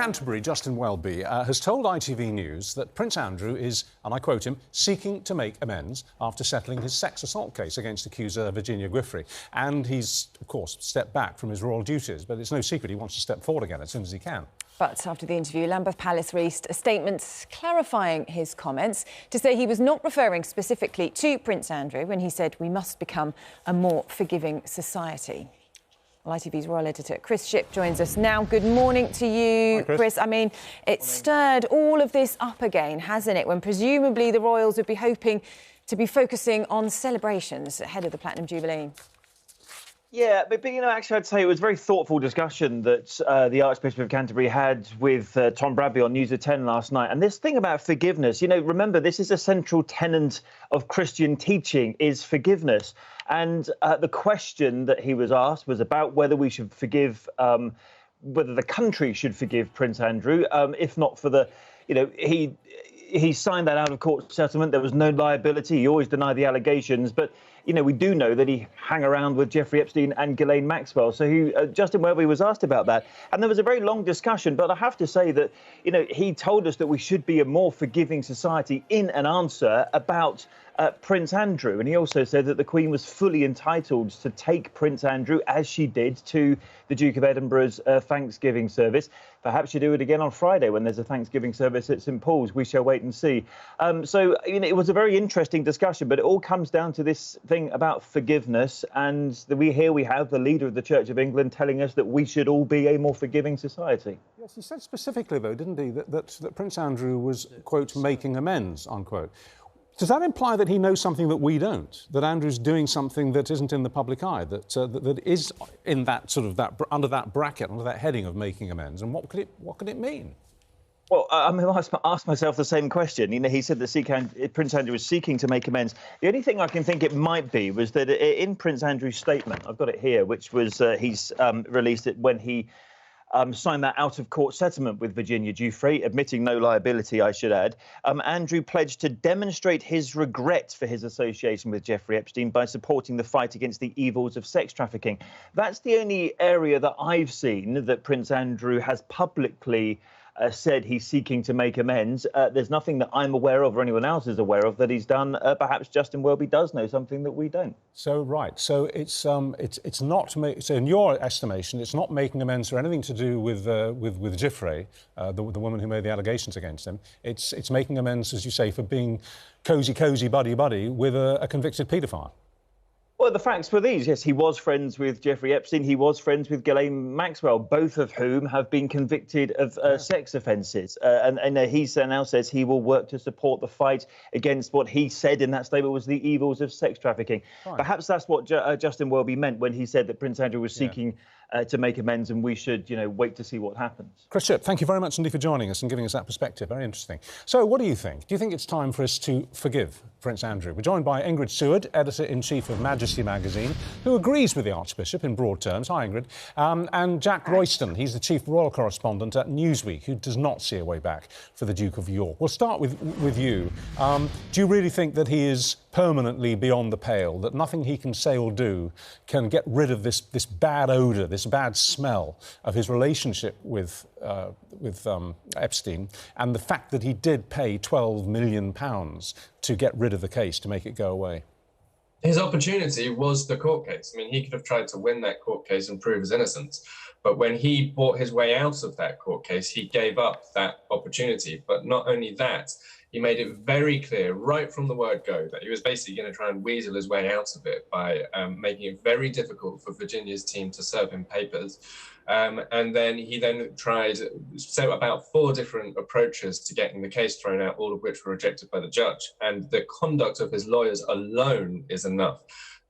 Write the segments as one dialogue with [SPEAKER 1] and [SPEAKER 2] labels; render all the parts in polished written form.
[SPEAKER 1] Canterbury, Justin Welby, has told ITV News that Prince Andrew is, and I quote him, seeking to make amends after settling his sex assault case against accuser Virginia Giuffre. And he's, of course, stepped back from his royal duties, but it's no secret he wants to step forward again as soon as he can.
[SPEAKER 2] But after the interview, Lambeth Palace released a statement clarifying his comments to say he was not referring specifically to Prince Andrew when he said we must become a more forgiving society. Well, ITV's royal editor Chris Shipp joins us now. Good morning to you,
[SPEAKER 1] Hi, Chris.
[SPEAKER 2] I mean, it stirred all of this up again, hasn't it, when presumably the royals would be hoping to be focusing on celebrations ahead of the Platinum Jubilee.
[SPEAKER 3] Yeah, but you know, actually, I'd say it was a very thoughtful discussion that the Archbishop of Canterbury had with Tom Bradby on News at 10 last night. And this thing about forgiveness, you know, remember, this is a central tenet of Christian teaching, is forgiveness. And the question that he was asked was about whether we should forgive, whether the country should forgive Prince Andrew, if not for the, you know, he signed that out of court settlement. There was no liability. He always denied the allegations. But, you know, we do know that he hung around with Jeffrey Epstein and Ghislaine Maxwell. So Justin Welby was asked about that. And there was a very long discussion. But I have to say that, you know, he told us that we should be a more forgiving society in an answer about Prince Andrew. And he also said that the Queen was fully entitled to take Prince Andrew, as she did, to the Duke of Edinburgh's Thanksgiving service. Perhaps she'll do it again on Friday when there's a Thanksgiving service at St Paul's. We shall wait and see. So, you know, it was a very interesting discussion, but it all comes down to this thing about forgiveness. And we have the leader of the Church of England telling us that we should all be a more forgiving society.
[SPEAKER 1] Yes, he said specifically, though, didn't he, that Prince Andrew was, quote, making amends, unquote. Does that imply that he knows something that we don't? That Andrew's doing something that isn't in the public eye, that is in that sort of under that bracket, under that heading of making amends? And what could it mean?
[SPEAKER 3] Well, I mean, I asked myself the same question. You know, he said that Prince Andrew was seeking to make amends. The only thing I can think it might be was that in Prince Andrew's statement, I've got it here, which was he's released it when he signed that out-of-court settlement with Virginia Giuffre, admitting no liability, I should add. Andrew pledged to demonstrate his regret for his association with Jeffrey Epstein by supporting the fight against the evils of sex trafficking. That's the only area that I've seen that Prince Andrew has publicly said he's seeking to make amends. There's nothing that I'm aware of or anyone else is aware of that he's done. Perhaps Justin Welby does know something that we don't.
[SPEAKER 1] So right, so it's not so in your estimation, it's not making amends for anything to do with Giuffre, the woman who made the allegations against him. It's making amends, as you say, for being cosy, buddy with a convicted paedophile.
[SPEAKER 3] Well, the facts were these. Yes, he was friends with Jeffrey Epstein. He was friends with Ghislaine Maxwell, both of whom have been convicted of sex offences. And he now says he will work to support the fight against what he said in that statement was the evils of sex trafficking. Right. Perhaps that's what Justin Welby meant when he said that Prince Andrew was seeking to make amends, and we should, you know, wait to see what happens.
[SPEAKER 1] Chris Shipp, thank you very much indeed for joining us and giving us that perspective. Very interesting. So what do you think? Do you think it's time for us to forgive Prince Andrew? We're joined by Ingrid Seward, Editor-in-Chief of Majesty magazine, who agrees with the Archbishop in broad terms. Hi, Ingrid. And Jack Royston, he's the Chief Royal Correspondent at Newsweek, who does not see a way back for the Duke of York. We'll start with you. Do you really think that he is permanently beyond the pale, that nothing he can say or do can get rid of this bad odour, this bad smell of his relationship with Epstein, and the fact that he did pay £12 million to get rid of the case, to make it go away?
[SPEAKER 4] His opportunity was the court case. I mean, he could have tried to win that court case and prove his innocence. But when he bought his way out of that court case, he gave up that opportunity. But not only that, he made it very clear right from the word go that he was basically going to try and weasel his way out of it by making it very difficult for Virginia's team to serve him papers. And then he tried about 4 different approaches to getting the case thrown out, all of which were rejected by the judge. And the conduct of his lawyers alone is enough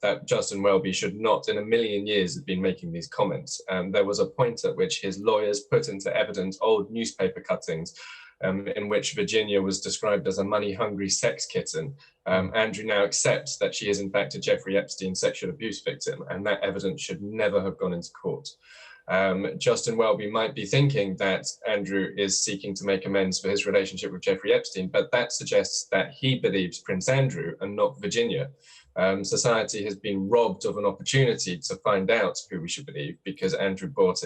[SPEAKER 4] that Justin Welby should not in a million years have been making these comments. There was a point at which his lawyers put into evidence old newspaper cuttings in which Virginia was described as a money-hungry sex kitten. Andrew now accepts that she is in fact a Jeffrey Epstein sexual abuse victim, and that evidence should never have gone into court. Justin Welby might be thinking that Andrew is seeking to make amends for his relationship with Jeffrey Epstein, but that suggests that he believes Prince Andrew and not Virginia. Society has been robbed of an opportunity to find out who we should believe because Andrew bought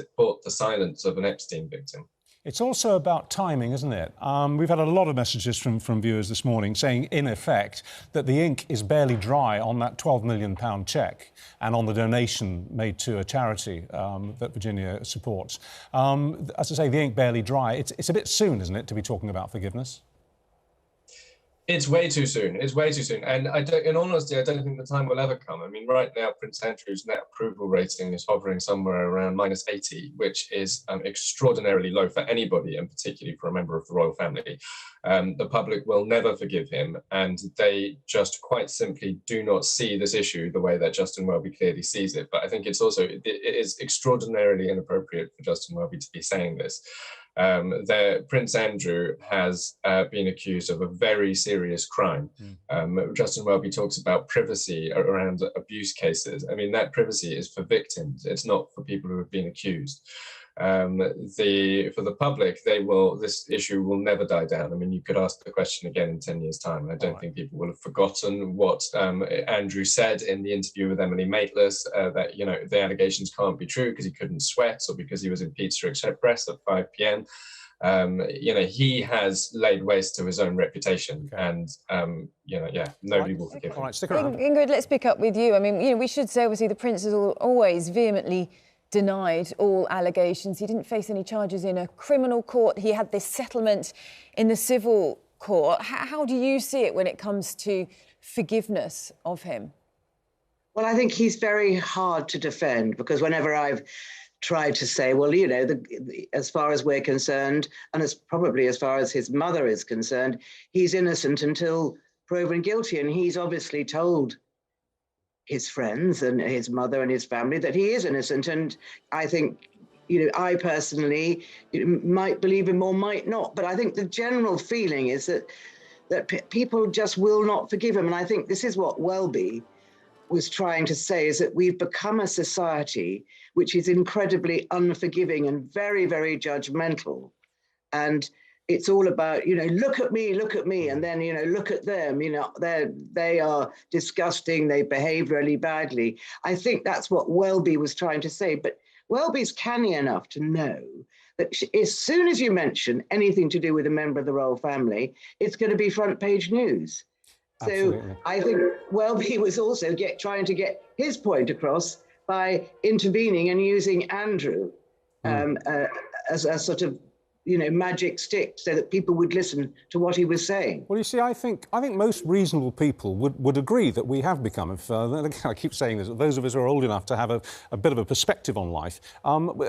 [SPEAKER 4] the silence of an Epstein victim.
[SPEAKER 1] It's also about timing, isn't it? We've had a lot of messages from viewers this morning saying, in effect, that the ink is barely dry on that £12 million cheque and on the donation made to a charity that Virginia supports. As I say, the ink barely dry. It's a bit soon, isn't it, to be talking about forgiveness?
[SPEAKER 4] It's way too soon. It's way too soon. And in all honesty, I don't think the time will ever come. I mean, right now, Prince Andrew's net approval rating is hovering somewhere around -80, which is extraordinarily low for anybody, and particularly for a member of the royal family. The public will never forgive him, and they just quite simply do not see this issue the way that Justin Welby clearly sees it. But I think it is extraordinarily inappropriate for Justin Welby to be saying this. Prince Andrew has been accused of a very serious crime. Justin Welby talks about privacy around abuse cases. I mean, that privacy is for victims. It's not for people who have been accused. For the public, this issue will never die down. I mean, you could ask the question again in 10 years' time. I don't think people will have forgotten what Andrew said in the interview with Emily Maitlis, that, you know, the allegations can't be true because he couldn't sweat or because he was in Pizza Express at 5 p.m. You know, he has laid waste to his own reputation, and you know, nobody will forgive him.
[SPEAKER 1] All right, stick around.
[SPEAKER 2] Ingrid, let's pick up with you. I mean, you know, we should say obviously the Prince has always vehemently denied all allegations. He didn't face any charges in a criminal court. He had this settlement in the civil court. How do you see it when it comes to forgiveness of him?
[SPEAKER 5] Well, I think he's very hard to defend, because whenever I've tried to say, well, you know, as far as we're concerned, and probably as far as his mother is concerned, he's innocent until proven guilty. And he's obviously told his friends and his mother and his family that he is innocent. And I think, you know, I personally might believe him or might not. But I think the general feeling is that people just will not forgive him. And I think this is what Welby was trying to say, is that we've become a society which is incredibly unforgiving and very, very judgmental. And it's all about, you know, look at me, and then, you know, look at them, you know, they are disgusting, they behave really badly. I think that's what Welby was trying to say. But Welby's canny enough to know that as soon as you mention anything to do with a member of the royal family, it's going to be front page news. Absolutely. So I think Welby was also trying to get his point across by intervening and using Andrew as a sort of, you know, magic stick so that people would listen to what he was saying. Well,
[SPEAKER 1] you see, I think most reasonable people would agree that we have become, I keep saying this, those of us who are old enough to have a bit of a perspective on life,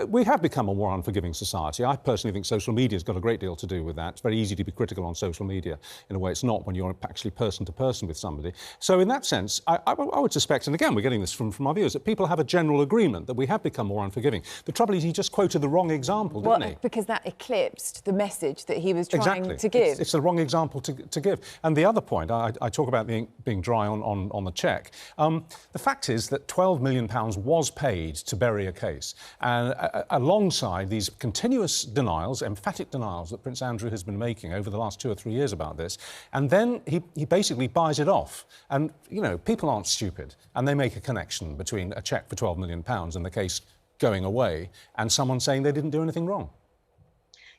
[SPEAKER 1] we have become a more unforgiving society. I personally think social media's got a great deal to do with that. It's very easy to be critical on social media in a way it's not when you're actually person to person with somebody. So in that sense, I would suspect, and again, we're getting this from our viewers, that people have a general agreement that we have become more unforgiving. The trouble is he just quoted the wrong example, didn't he?
[SPEAKER 2] Because that eclipsed the message that he was trying to give.
[SPEAKER 1] It's the wrong example to give. And the other point, I talk about being dry on the cheque. The fact is that £12 million was paid to bury a case. And alongside these continuous denials, emphatic denials that Prince Andrew has been making over the last 2 or 3 years about this, and then he basically buys it off. And, you know, people aren't stupid, and they make a connection between a cheque for £12 million and the case going away and someone saying they didn't do anything wrong.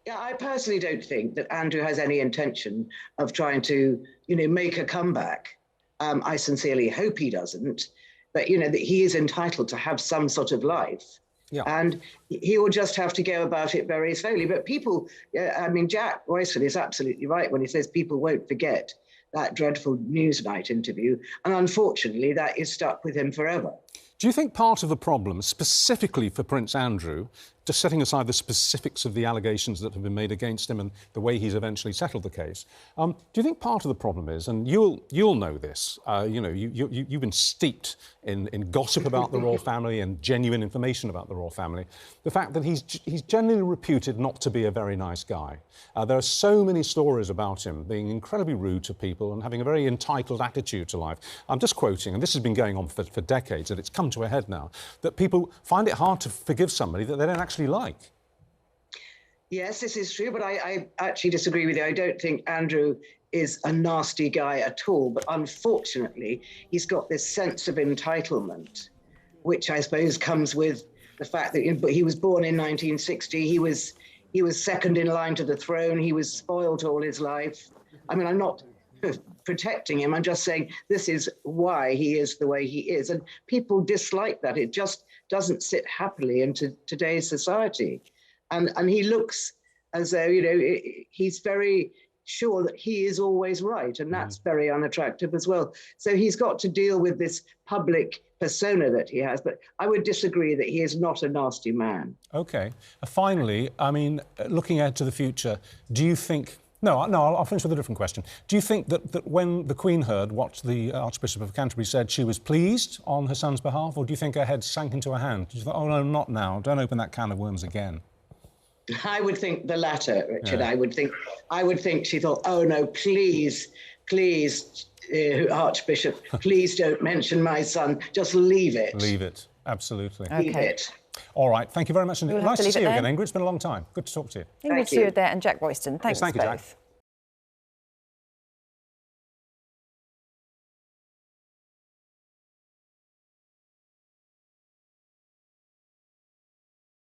[SPEAKER 5] Yeah, I personally don't think that Andrew has any intention of trying to, you know, make a comeback. I sincerely hope he doesn't. But, you know, that he is entitled to have some sort of life. Yeah. And he will just have to go about it very slowly. But people, I mean, Jack Royston is absolutely right when he says people won't forget that dreadful Newsnight interview. And unfortunately, that is stuck with him forever.
[SPEAKER 1] Do you think part of the problem, specifically for Prince Andrew, just setting aside the specifics of the allegations that have been made against him and the way he's eventually settled the case, do you think part of the problem is, and you'll know this, you know, you've been steeped in gossip about the royal family and genuine information about the royal family, the fact that he's generally reputed not to be a very nice guy. There are so many stories about him being incredibly rude to people and having a very entitled attitude to life. I'm just quoting, and this has been going on for decades, and it's come to a head now, that people find it hard to forgive somebody that they don't actually like.
[SPEAKER 5] Yes, this is true, but I actually disagree with you. I don't think Andrew is a nasty guy at all, but unfortunately, he's got this sense of entitlement, which I suppose comes with the fact that he was born in 1960. He was he was second in line to the throne. He was spoiled all his life. I mean, I'm not protecting him. I'm just saying this is why he is the way he is. And people dislike that. It just doesn't sit happily into today's society. And he looks as though, you know, he's very sure that he is always right. And that's very unattractive as well. So he's got to deal with this public persona that he has. But I would disagree that he is not a nasty man. OK.
[SPEAKER 1] Finally, I mean, looking ahead to the future, do you think... No, I'll finish with a different question. Do you think that when the Queen heard what the Archbishop of Canterbury said, she was pleased on her son's behalf, or do you think her head sank into her hand? Did you think, oh, no, not now, don't open that can of worms again?
[SPEAKER 5] I would think the latter, Richard. Yeah. I would think she thought, oh, no, please, Archbishop, please don't mention my son. Just leave it.
[SPEAKER 1] Leave it, absolutely.
[SPEAKER 5] Okay. Leave it.
[SPEAKER 1] All right, thank you very much. Nice to see you again, Ingrid. It's been a long time. Good to talk to you.
[SPEAKER 2] Ingrid Seward there and Jack Royston. Thanks,
[SPEAKER 1] thank you,
[SPEAKER 2] both.
[SPEAKER 1] Jack.